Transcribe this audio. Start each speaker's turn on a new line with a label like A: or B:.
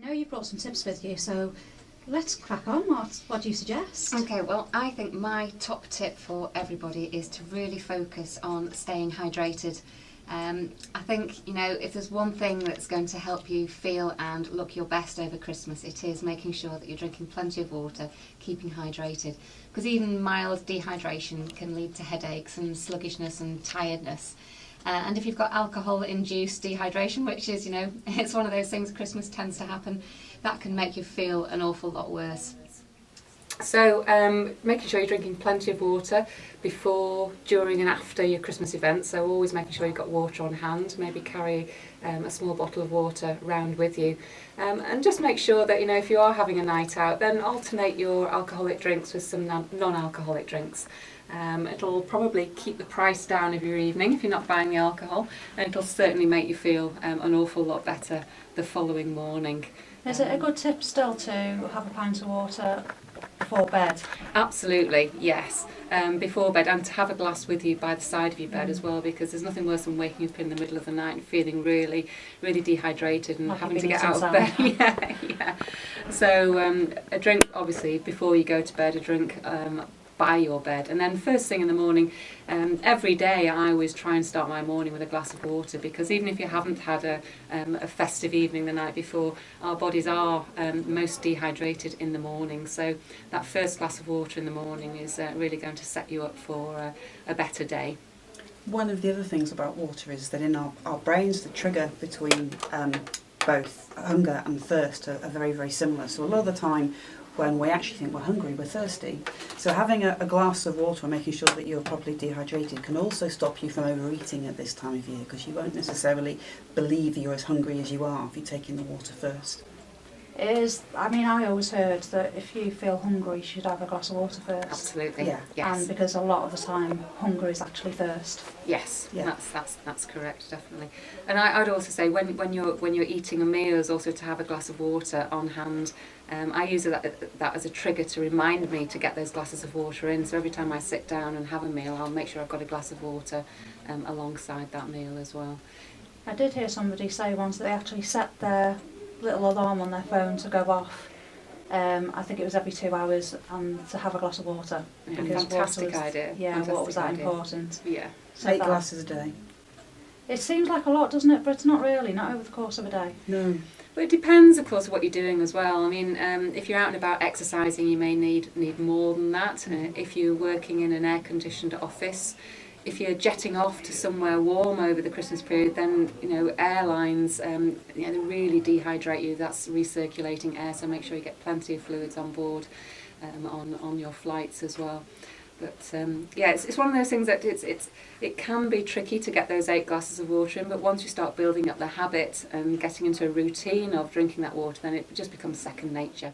A: I know you've brought some tips with you, so let's crack on. What do you suggest?
B: Okay, well, I think my top tip for everybody is to really focus on staying hydrated. I think, if there's one thing that's going to help you feel and look your best over Christmas, it is making sure that you're drinking plenty of water, keeping hydrated. Because even mild dehydration can lead to headaches and sluggishness and tiredness. And if you've got alcohol-induced dehydration, which is, it's one of those things Christmas tends to happen, that can make you feel an awful lot worse. So making sure you're drinking plenty of water before, during and after your Christmas event, so always making sure you've got water on hand, maybe carry a small bottle of water around with you, and just make sure that if you are having a night out, then alternate your alcoholic drinks with some non-alcoholic drinks. It'll probably keep the price down of your evening if you're not buying the alcohol, and it'll certainly make you feel an awful lot better the following morning.
A: Is it a good tip still to have a pint of water before bed?
B: Absolutely, yes. Before bed, and to have a glass with you by the side of your bed as well, because there's nothing worse than waking up in the middle of the night and feeling really, really dehydrated and
A: Like
B: having to get out of bed. yeah. So a drink, obviously, before you go to bed, a drink by your bed, and then first thing in the morning, every day I always try and start my morning with a glass of water, because even if you haven't had a festive evening the night before, our bodies are most dehydrated in the morning, so that first glass of water in the morning is really going to set you up for a better day.
C: One of the other things about water is that in our brains, the trigger between both hunger and thirst are very, very similar. So a lot of the time when we actually think we're hungry, we're thirsty. So having a glass of water and making sure that you're properly dehydrated can also stop you from overeating at this time of year, because you won't necessarily believe that you're as hungry as you are if you're taking the water first.
A: I always heard that if you feel hungry, you should have a glass of water first.
B: Absolutely.
C: Yeah.
B: Yes.
A: And because a lot of the time, hunger is actually thirst.
B: Yes,
C: Yeah.
B: that's correct, definitely. And I'd also say when you're eating a meal, is also to have a glass of water on hand. I use that as a trigger to remind me to get those glasses of water in. So every time I sit down and have a meal, I'll make sure I've got a glass of water alongside that meal as well.
A: I did hear somebody say once that they actually set their little alarm on their phone to go off. I think it was every 2 hours, and to have a glass of water.
B: Yeah,
A: Because
B: fantastic
A: water was,
B: idea.
A: Yeah,
B: Fantastic
A: water was that
B: idea.
A: important.
B: Yeah.
A: So
C: 8
A: that-
C: glasses a day.
A: It seems like a lot, doesn't it? But it's not really, not over the course of a day.
C: No.
B: But it depends, of course, what you're doing as well. I mean, if you're out and about exercising, you may need more than that. If you're working in an air-conditioned office, if you're jetting off to somewhere warm over the Christmas period, then airlines they really dehydrate you. That's recirculating air, so make sure you get plenty of fluids on board on your flights as well. But it's one of those things that it can be tricky to get those 8 glasses of water in, but once you start building up the habit and getting into a routine of drinking that water, then it just becomes second nature.